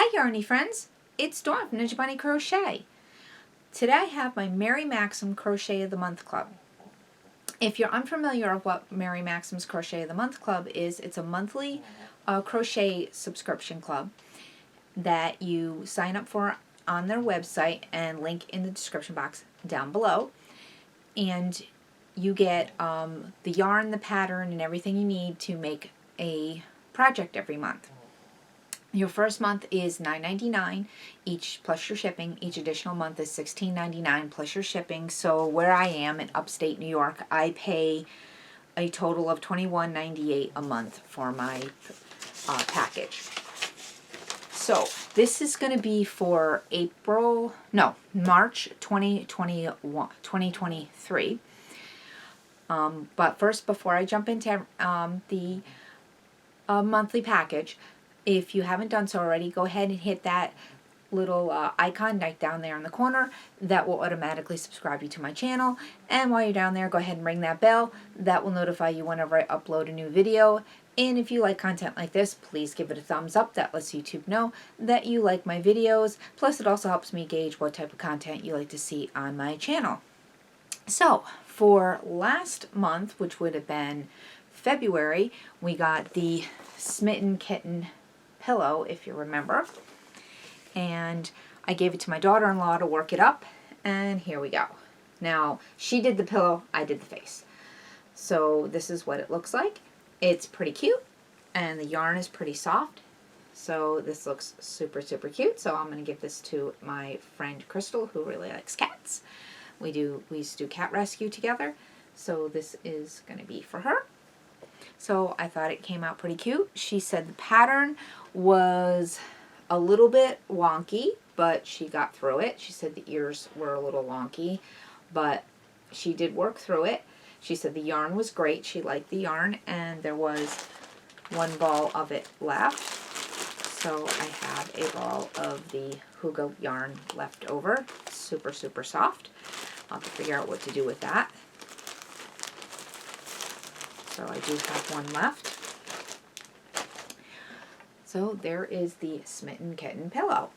Hi Yarny friends, it's Dawn from Ninja Bunny Crochet. Today I have my Mary Maxim Crochet of the Month Club. If you're unfamiliar with what Mary Maxim's Crochet of the Month Club is, it's a monthly crochet subscription club that you sign up for on their website and link in the description box down below. And you get the yarn, the pattern, and everything you need to make a project every month. Your first month is $9.99 each plus your shipping. Each additional month is $16.99 plus your shipping. So where I am in upstate New York, I pay a total of $21.98 a month for my package. So this is going to be for March 2023. But first, before I jump into the monthly package, if you haven't done so already, go ahead and hit that little icon right down there in the corner. That will automatically subscribe you to my channel. And while you're down there, go ahead and ring that bell. That will notify you whenever I upload a new video. And if you like content like this, please give it a thumbs up. That lets YouTube know that you like my videos. Plus, it also helps me gauge what type of content you like to see on my channel. So, for last month, which would have been February, we got the Smitten Kitten pillow, if you remember, and I gave it to my daughter-in-law to work it up, and here we go. Now, she did the pillow, I did the face. So this is what it looks like. It's pretty cute, and the yarn is pretty soft, so this looks super cute. So I'm going to give this to my friend Crystal, who really likes cats. We used to do cat rescue together, so this is going to be for her. So I thought it came out pretty cute. She said the pattern was a little bit wonky, but she got through it. She said the ears were a little wonky, but she did work through it. She said the yarn was great. She liked the yarn, and there was one ball of it left. So I have a ball of the Hugo yarn left over. Super soft. I'll have to figure out what to do with that. So I do have one left. So there is the Smitten Kitten pillow.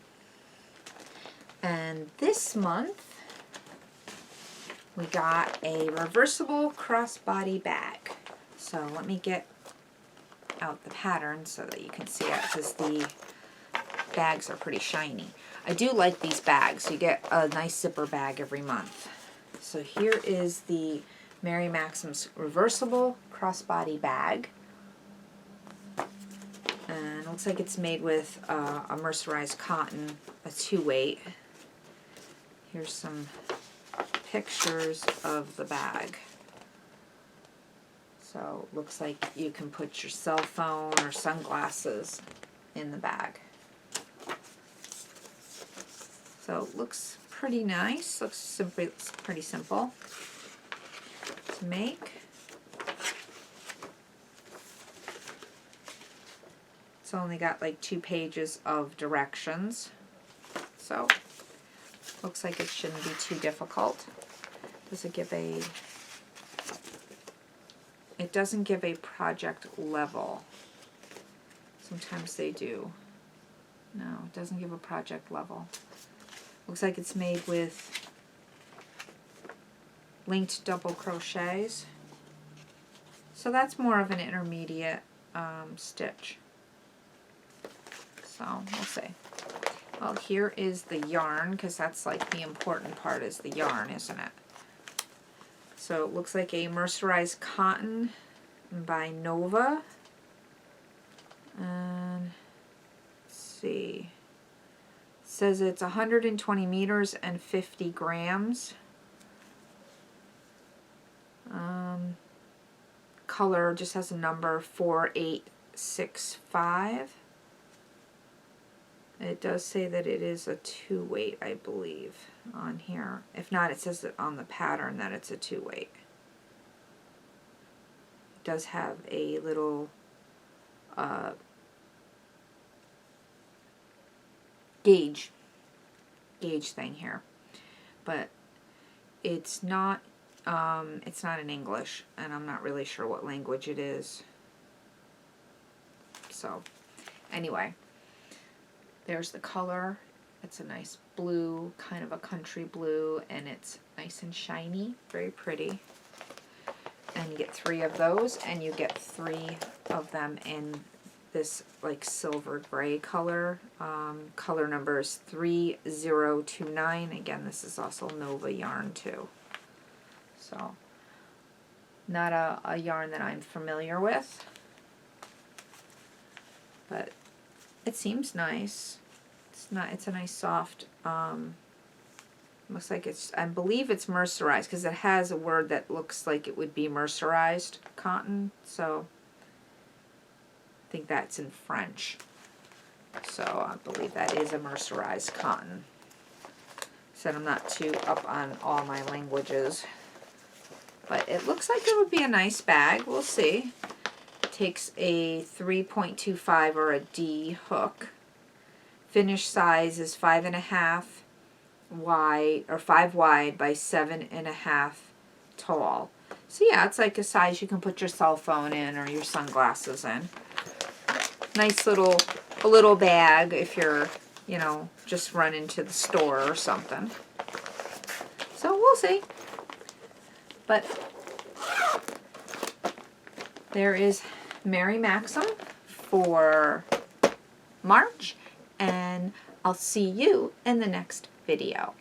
And this month we got a reversible crossbody bag. So let me get out the pattern so that you can see it, because the bags are pretty shiny. I do like these bags. You get a nice zipper bag every month. So here is the Mary Maxim's reversible crossbody bag. And it looks like it's made with a mercerized cotton, a 2-weight. Here's some pictures of the bag. So it looks like you can put your cell phone or sunglasses in the bag. So it looks pretty nice. Looks pretty simple to make. It's only got like 2 pages of directions, so looks like it shouldn't be too difficult. Does it give a? It doesn't give a project level. Sometimes they do. No, it doesn't give a project level. Looks like it's made with linked double crochets. So that's more of an intermediate stitch. So we'll see. Well, here is the yarn, because that's like the important part is the yarn, isn't it? So it looks like a mercerized cotton by Nova. And let's see. It says it's 120 meters and 50 grams. Color just has a number 4865. It does say that it is a 2-weight, I believe, on here. If not, it says that on the pattern that it's a 2-weight. It does have a little gauge thing here, but it's not in English, and I'm not really sure what language it is. So anyway, there's the color. It's a nice blue, kind of a country blue, and it's nice and shiny, very pretty. And you get 3 of those, and you get 3 of them in this like silver gray color. Color number is 3029. Again, this is also Nova yarn too. So, not a yarn that I'm familiar with, but it seems nice. It's a nice soft, looks like it's, I believe it's mercerized, because it has a word that looks like it would be mercerized cotton, so I think that's in French. So I believe that is a mercerized cotton. Said I'm not too up on all my languages, but it looks like it would be a nice bag. We'll see. It takes a 3.25 or a D hook. Finish size is 5.5 wide, or 5 wide by 7.5 tall. So yeah, it's like a size you can put your cell phone in or your sunglasses in. Nice a little bag if you're, you know, just run into the store or something. So we'll see. But there is Mary Maxim for March, and I'll see you in the next video.